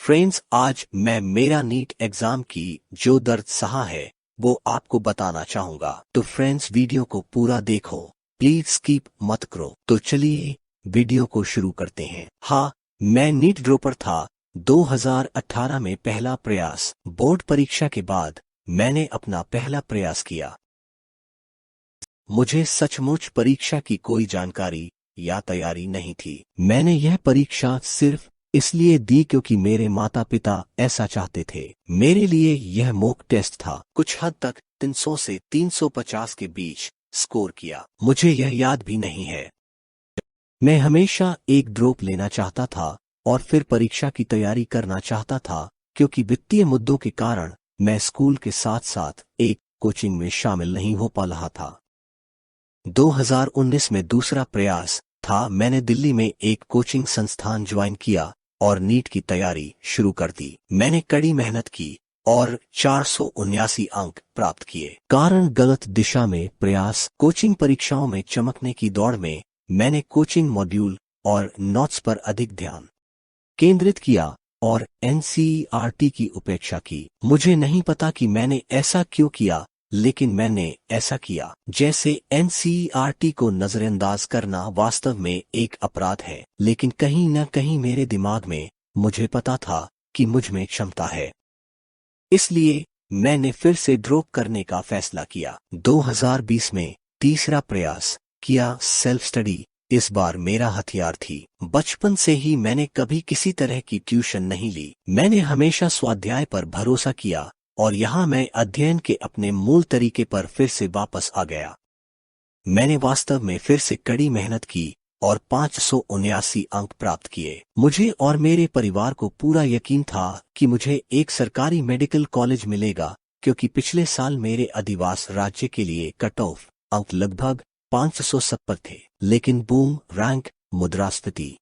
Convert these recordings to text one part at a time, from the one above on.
Friends, आज मैं मेरा नीट एग्जाम की जो दर्द सहा है वो आपको बताना चाहूंगा। तो फ्रेंड्स, वीडियो को पूरा देखो, प्लीज स्किप मत करो। तो चलिए वीडियो को शुरू करते हैं। हाँ, मैं नीट ड्रॉपर था। 2018 में पहला प्रयास, बोर्ड परीक्षा के बाद मैंने अपना पहला प्रयास किया। मुझे सचमुच परीक्षा की कोई जानकारी या तैयारी नहीं थी। मैंने यह परीक्षा सिर्फ इसलिए दी क्योंकि मेरे माता पिता ऐसा चाहते थे। मेरे लिए यह मॉक टेस्ट था। कुछ हद तक 300 से 350 के बीच स्कोर किया। मुझे यह याद भी नहीं है। मैं हमेशा एक ड्रॉप लेना चाहता था और फिर परीक्षा की तैयारी करना चाहता था, क्योंकि वित्तीय मुद्दों के कारण मैं स्कूल के साथ साथ एक कोचिंग में शामिल नहीं हो पा रहा था। 2019 में दूसरा प्रयास था। मैंने दिल्ली में एक कोचिंग संस्थान ज्वाइन किया और नीट की तैयारी शुरू कर दी। मैंने कड़ी मेहनत की और 479 अंक प्राप्त किए। कारण गलत दिशा में प्रयास। कोचिंग परीक्षाओं में चमकने की दौड़ में मैंने कोचिंग मॉड्यूल और नोट्स पर अधिक ध्यान केंद्रित किया और एनसीईआरटी की उपेक्षा की। मुझे नहीं पता कि मैंने ऐसा क्यों किया, लेकिन मैंने ऐसा किया। जैसे एनसीईआरटी को नजरअंदाज करना वास्तव में एक अपराध है, लेकिन कहीं न कहीं मेरे दिमाग में मुझे पता था कि मुझ में क्षमता है। इसलिए मैंने फिर से ड्रॉप करने का फैसला किया। 2020 में तीसरा प्रयास किया। सेल्फ स्टडी इस बार मेरा हथियार थी। बचपन से ही मैंने कभी किसी तरह की ट्यूशन नहीं ली। मैंने हमेशा स्वाध्याय पर भरोसा किया और यहाँ मैं अध्ययन के अपने मूल तरीके पर फिर से वापस आ गया। मैंने वास्तव में फिर से कड़ी मेहनत की और 579 अंक प्राप्त किए। मुझे और मेरे परिवार को पूरा यकीन था कि मुझे एक सरकारी मेडिकल कॉलेज मिलेगा, क्योंकि पिछले साल मेरे अधिवास राज्य के लिए कट ऑफ अंक लगभग 570 थे। लेकिन बूम, रैंक मुद्रास्फीति।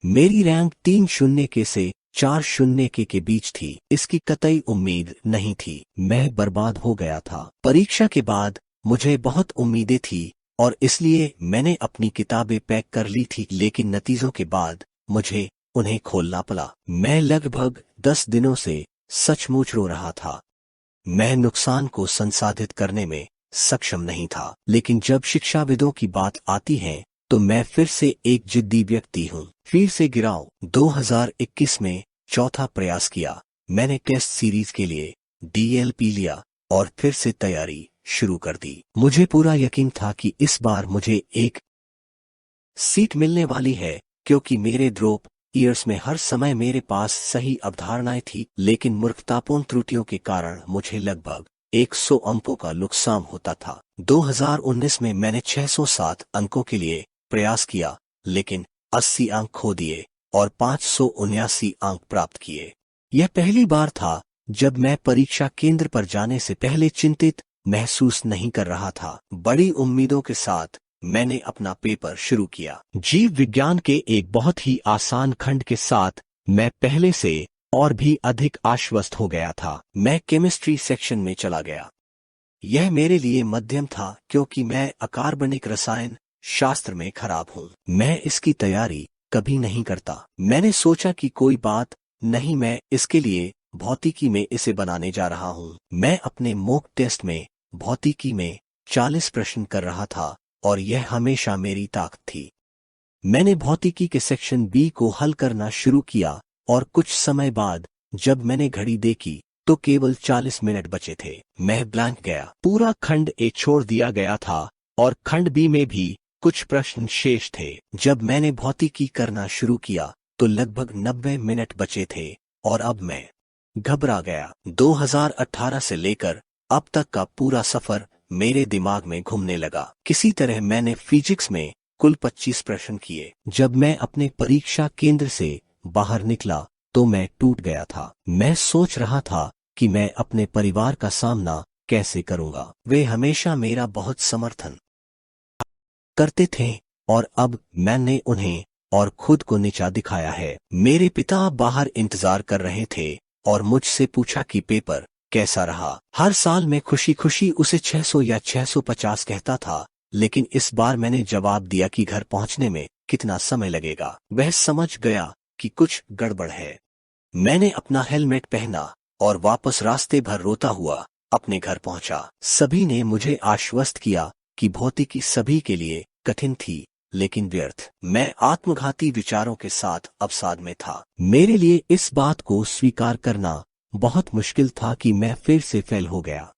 मेरी रैंक 3 शून्य के से 4 शून्य के बीच थी। इसकी कतई उम्मीद नहीं थी। मैं बर्बाद हो गया था। परीक्षा के बाद मुझे बहुत उम्मीदें थी और इसलिए मैंने अपनी किताबें पैक कर ली थी, लेकिन नतीजों के बाद मुझे उन्हें खोलना पड़ा। मैं लगभग 10 दिनों से सचमुच रो रहा था। मैं नुकसान को संसाधित करने में सक्षम नहीं था। लेकिन जब शिक्षाविदों की बात आती है तो मैं फिर से एक जिद्दी व्यक्ति हूँ। फिर से गिराओ। 2021 में चौथा प्रयास किया। मैंने टेस्ट सीरीज के लिए डीएलपी लिया और फिर से तैयारी शुरू कर दी। मुझे पूरा यकीन था कि इस बार मुझे एक सीट मिलने वाली है, क्योंकि मेरे ड्रॉप ईयर्स में हर समय मेरे पास सही अवधारणाएं थी, लेकिन मूर्खतापूर्ण त्रुटियों के कारण मुझे लगभग 100 अंकों का नुकसान होता था। 2019 में मैंने 607 अंकों के लिए प्रयास किया, लेकिन 80 अंक खो दिए और 579 अंक प्राप्त किए। यह पहली बार था जब मैं परीक्षा केंद्र पर जाने से पहले चिंतित महसूस नहीं कर रहा था। बड़ी उम्मीदों के साथ मैंने अपना पेपर शुरू किया। जीव विज्ञान के एक बहुत ही आसान खंड के साथ मैं पहले से और भी अधिक आश्वस्त हो गया था। मैं केमिस्ट्री सेक्शन में चला गया। यह मेरे लिए मध्यम था, क्योंकि मैं अकार्बनिक रसायन शास्त्र में खराब हूँ। मैं इसकी तैयारी कभी नहीं करता। मैंने सोचा कि कोई बात नहीं, मैं इसके लिए भौतिकी में इसे बनाने जा रहा हूँ। मैं अपने मॉक टेस्ट में भौतिकी में 40 प्रश्न कर रहा था और यह हमेशा मेरी ताकत थी। मैंने भौतिकी के सेक्शन बी को हल करना शुरू किया और कुछ समय बाद जब मैंने घड़ी देखी तो केवल 40 मिनट बचे थे। मैं ब्लैंक गया। पूरा खंड ए छोड़ दिया गया था और खंड बी में भी कुछ प्रश्न शेष थे। जब मैंने भौतिकी करना शुरू किया तो लगभग 90 मिनट बचे थे और अब मैं घबरा गया। 2018 से लेकर अब तक का पूरा सफर मेरे दिमाग में घूमने लगा। किसी तरह मैंने फिजिक्स में कुल 25 प्रश्न किए। जब मैं अपने परीक्षा केंद्र से बाहर निकला तो मैं टूट गया था। मैं सोच रहा था कि मैं अपने परिवार का सामना कैसे करूंगा। वे हमेशा मेरा बहुत समर्थन करते थे और अब मैंने उन्हें और खुद को नीचा दिखाया है। मेरे पिता बाहर इंतजार कर रहे थे और मुझसे पूछा कि पेपर कैसा रहा। हर साल मैं खुशी खुशी उसे 600 या 650 कहता था, लेकिन इस बार मैंने जवाब दिया कि घर पहुंचने में कितना समय लगेगा। वह समझ गया कि कुछ गड़बड़ है। मैंने अपना हेलमेट पहना और वापस रास्ते भर रोता हुआ अपने घर पहुंचा। सभी ने मुझे आश्वस्त किया कि भौतिकी सभी के लिए कठिन थी, लेकिन व्यर्थ। मैं आत्मघाती विचारों के साथ अवसाद में था। मेरे लिए इस बात को स्वीकार करना बहुत मुश्किल था कि मैं फिर से फेल हो गया।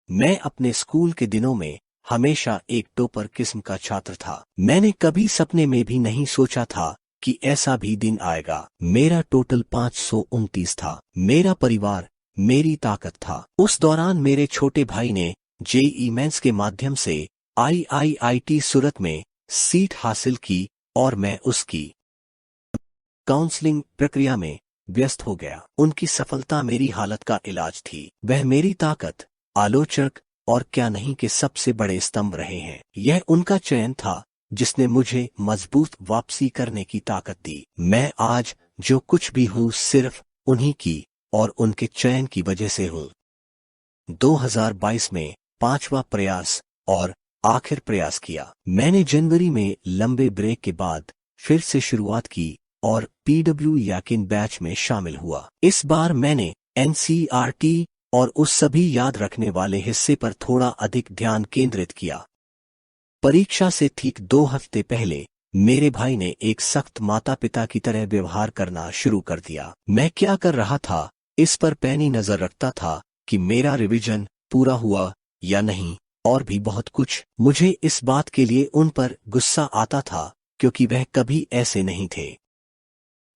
मैं अपने स्कूल के दिनों में हमेशा एक टॉपर किस्म का छात्र था। मैंने कभी सपने में भी नहीं सोचा था कि ऐसा भी दिन आएगा। मेरा टोटल 529 था। मेरा परिवार मेरी ताकत था। उस दौरान मेरे छोटे भाई ने जेईई मेंस के माध्यम से आईआईआईटी सूरत में सीट हासिल की और मैं उसकी काउंसलिंग प्रक्रिया में व्यस्त हो गया। उनकी सफलता मेरी हालत का इलाज थी। वह मेरी ताकत, आलोचक और क्या नहीं के सबसे बड़े स्तंभ रहे हैं। यह उनका चयन था जिसने मुझे मजबूत वापसी करने की ताकत दी। मैं आज जो कुछ भी हूँ सिर्फ उन्हीं की और उनके चयन की वजह से हूँ। 2022 में 5वां प्रयास और आखिर प्रयास किया। मैंने जनवरी में लंबे ब्रेक के बाद फिर से शुरुआत की और पीडब्ल्यू याकिन बैच में शामिल हुआ। इस बार मैंने एनसीईआरटी और उस सभी याद रखने वाले हिस्से पर थोड़ा अधिक ध्यान केंद्रित किया। परीक्षा से ठीक 2 हफ्ते पहले मेरे भाई ने एक सख्त माता पिता की तरह व्यवहार करना शुरू कर दिया। मैं क्या कर रहा था इस पर पैनी नजर रखता था कि मेरा रिवीजन पूरा हुआ या नहीं, और भी बहुत कुछ। मुझे इस बात के लिए उन पर गुस्सा आता था क्योंकि वह कभी ऐसे नहीं थे।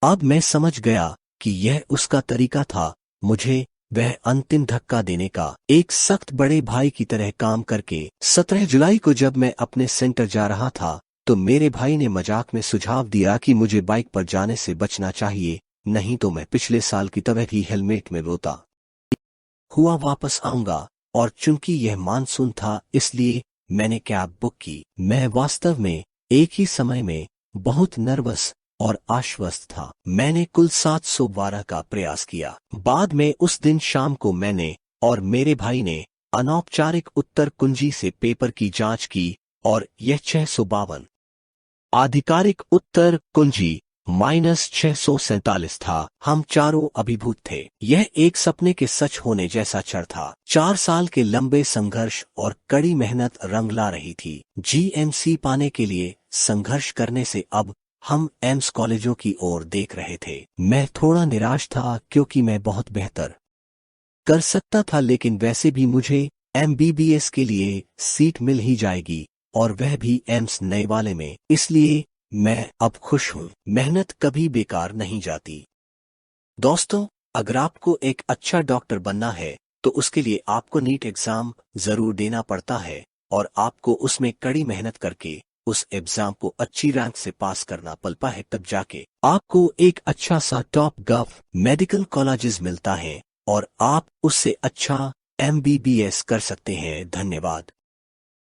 अब मैं समझ गया कि यह उसका तरीका था मुझे वह अंतिम धक्का देने का, एक सख्त बड़े भाई की तरह काम करके। 17 जुलाई को जब मैं अपने सेंटर जा रहा था तो मेरे भाई ने मजाक में सुझाव दिया कि मुझे बाइक पर जाने से बचना चाहिए, नहीं तो मैं पिछले साल की तरह ही हेलमेट में रोता हुआ वापस आऊंगा। और चूंकि यह मानसून था इसलिए मैंने कैब बुक की। मैं वास्तव में एक ही समय में बहुत नर्वस और आश्वस्त था। मैंने कुल 712 का प्रयास किया। बाद में उस दिन शाम को मैंने और मेरे भाई ने अनौपचारिक उत्तर कुंजी से पेपर की जांच की और यह 652। आधिकारिक उत्तर कुंजी -647 था। हम चारों अभिभूत थे। यह एक सपने के सच होने जैसा क्षण था। 4 साल के लंबे संघर्ष और कड़ी मेहनत रंग ला रही थी। जीएमसी पाने के लिए संघर्ष करने से अब हम एम्स कॉलेजों की ओर देख रहे थे। मैं थोड़ा निराश था क्योंकि मैं बहुत बेहतर कर सकता था, लेकिन वैसे भी मुझे एमबीबीएस के लिए सीट मिल ही जाएगी और वह भी एम्स नए वाले में। इसलिए मैं अब खुश हूँ। मेहनत कभी बेकार नहीं जाती। दोस्तों, अगर आपको एक अच्छा डॉक्टर बनना है तो उसके लिए आपको नीट एग्जाम जरूर देना पड़ता है और आपको उसमें कड़ी मेहनत करके उस एग्जाम को अच्छी रैंक से पास करना पड़ता है। तब जाके आपको एक अच्छा सा टॉप गव मेडिकल कॉलेजेस मिलता है और आप उससे अच्छा एमबीबीएस कर सकते हैं। धन्यवाद।